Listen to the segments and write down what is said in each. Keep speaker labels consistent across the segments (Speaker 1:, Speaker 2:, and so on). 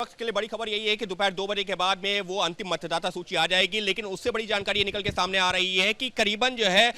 Speaker 1: वक्त के लिए बड़ी खबर यही है कि दोपहर 2 बजे के बाद में वो अंतिम मतदाता सूची आ जाएगी, लेकिन उससे बड़ी जानकारी निकल के सामने आ रही है कि करीबन जो है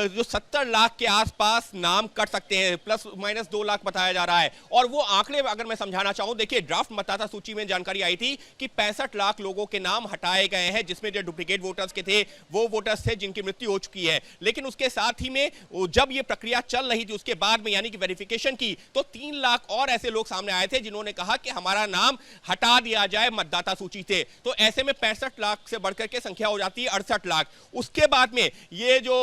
Speaker 1: जो 70 लाख के आसपास नाम कट सकते हैं, प्लस माइनस 2 लाख बताया जा रहा है। और वो आंकड़े अगर मैं समझाना चाहूं, देखिए ड्राफ्ट मतदाता सूची में जानकारी आई थी कि 65 लाख लोगों के नाम हटाए गए हैं, जिसमें जो डुप्लीकेट वोटर्स के थे वो वोटर्स थे जिनकी मृत्यु हो चुकी है। लेकिन उसके साथ ही में जब ये प्रक्रिया चल रही थी उसके बाद में यानी कि वेरिफिकेशन की, तो 3 लाख और ऐसे लोग सामने आए थे जिन्होंने कहा कि हमारा नाम हटा दिया जाए मतदाता सूची से। तो ऐसे में 65 लाख से बढ़कर के संख्या हो जाती है 68 लाख। उसके बाद में ये जो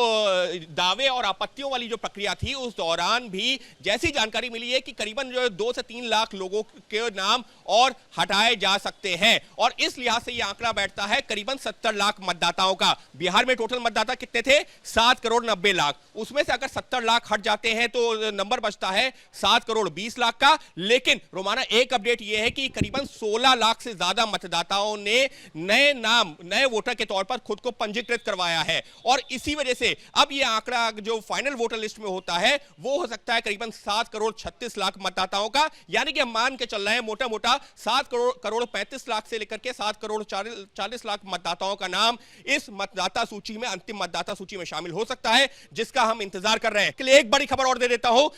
Speaker 1: दावे और आपत्तियों वाली जो प्रक्रिया थी उस दौरान भी जैसी जानकारी मिली है कि करीबन जो 2 से 3 लाख लोगों के नाम और हटाए जा सकते हैं। और इस लिहाज से यह आंकड़ा बैठता है करीबन 70 लाख मतदाताओं का। बिहार में टोटल मतदाता कितने थे? 7 करोड़ 90 लाख। उसमें से अगर 70 लाख हट जाते हैं तो नंबर बचता है 7 करोड़ 20 लाख का। लेकिन रोमाना एक अपडेट यह है कि करीबन 16 लाख से ज्यादा मतदाताओं ने नए नाम, नए वोटर के तौर पर खुद को पंजीकृत करवाया है। और इसी वजह से अब यह आंकड़ा जो फाइनल वोटर लिस्ट में होता है वो हो सकता है करीबन 7 करोड़ 36 लाख मतदाताओं का। यानी कि हम मान के चल रहे हैं मोटा मोटा 7 करोड़ 35 लाख से लेकर के 7 करोड़ 40 लाख मतदाताओं का नाम इस मतदाता सूची में, अंतिम मतदाता सूची में शामिल हो सकता है, जिसका हम इंतजार कर रहे हैं। एक बड़ी खबर और दे देता हूं,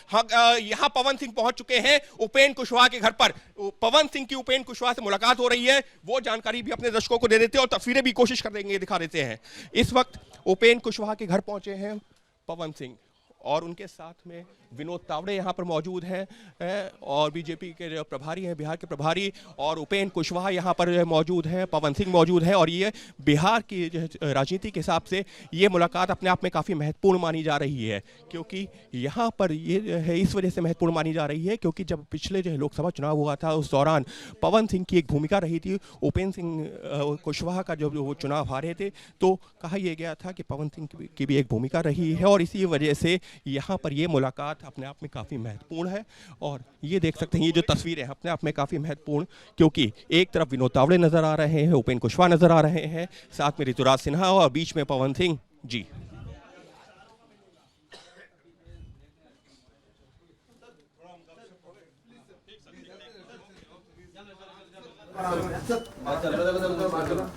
Speaker 1: यहां पवन सिंह पहुंच चुके हैं उपेंद्र कुशवाहा के घर पर। पवन सिंह की उपेंद्र कुशवाहा से मुलाकात हो रही है, वो जानकारी भी अपने दर्शकों को दे देते हैं और तस्वीरें भी कोशिश कर देंगे, दिखा देते हैं। इस वक्त उपेंद्र कुशवाहा के घर पहुंचे हैं पवन सिंह और उनके साथ में विनोद तावड़े यहाँ पर मौजूद हैं और बीजेपी के जो प्रभारी हैं, बिहार के प्रभारी, और उपेंद्र कुशवाहा यहाँ पर मौजूद हैं, पवन सिंह मौजूद हैं। और ये बिहार की राजनीति के हिसाब से ये मुलाकात अपने आप में काफ़ी महत्वपूर्ण मानी जा रही है, क्योंकि यहाँ पर ये है इस वजह से महत्वपूर्ण मानी जा रही है क्योंकि जब पिछले जो लोकसभा चुनाव हुआ था उस दौरान पवन सिंह की एक भूमिका रही थी। उपेंद्र सिंह कुशवाहा का जब वो चुनाव हारे थे तो कहा यह गया था कि पवन सिंह की भी एक भूमिका रही है, और इसी वजह से यहाँ पर ये मुलाकात अपने आप में काफ़ी महत्वपूर्ण है। और ये देख सकते हैं ये जो तस्वीरें हैं अपने आप में काफ़ी महत्वपूर्ण, क्योंकि एक तरफ विनोद तावड़े नजर आ रहे हैं, उपेंद्र कुशवाहा नजर आ रहे हैं, साथ में ऋतुराज सिन्हा और बीच में पवन सिंह जी।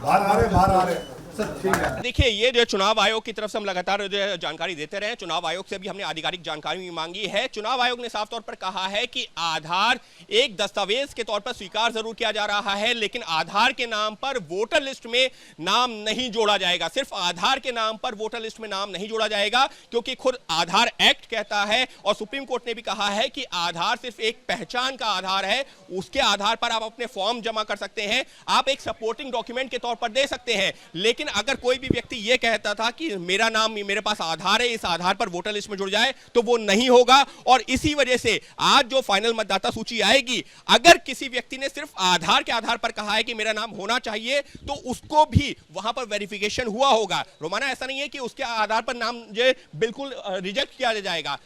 Speaker 2: बाहर आ रहे
Speaker 1: देखिए ये जो चुनाव आयोग की तरफ से हम लगातार जो जानकारी देते रहे, चुनाव आयोग से भी हमने आधिकारिक जानकारी मांगी है। चुनाव आयोग ने साफ तौर पर कहा है कि आधार एक दस्तावेज के तौर पर स्वीकार जरूर किया जा रहा है, लेकिन आधार के नाम पर वोटर लिस्ट में नाम नहीं जोड़ा जाएगा। सिर्फ आधार के नाम पर वोटर लिस्ट में नाम नहीं जोड़ा जाएगा, क्योंकि खुद आधार एक्ट कहता है और सुप्रीम कोर्ट ने भी कहा है कि आधार सिर्फ एक पहचान का आधार है। उसके आधार पर आप अपने फॉर्म जमा कर सकते हैं, आप एक सपोर्टिंग डॉक्यूमेंट के तौर पर दे सकते हैं। लेकिन अगर कोई भी व्यक्ति यह कहता था कि मेरा नाम मेरे पास आधार है, इस आधार पर वोटर लिस्ट में जुड़ जाए, तो वो नहीं होगा। और इसी वजह से आज जो फाइनल मतदाता सूची आएगी, अगर किसी व्यक्ति ने सिर्फ आधार के आधार पर कहा है कि मेरा नाम होना चाहिए, तो उसको भी वहां पर वेरिफिकेशन हुआ होगा। रोमाना ऐसा नहीं है कि उसके आधार पर नाम जो बिल्कुल रिजेक्ट किया जाएगा।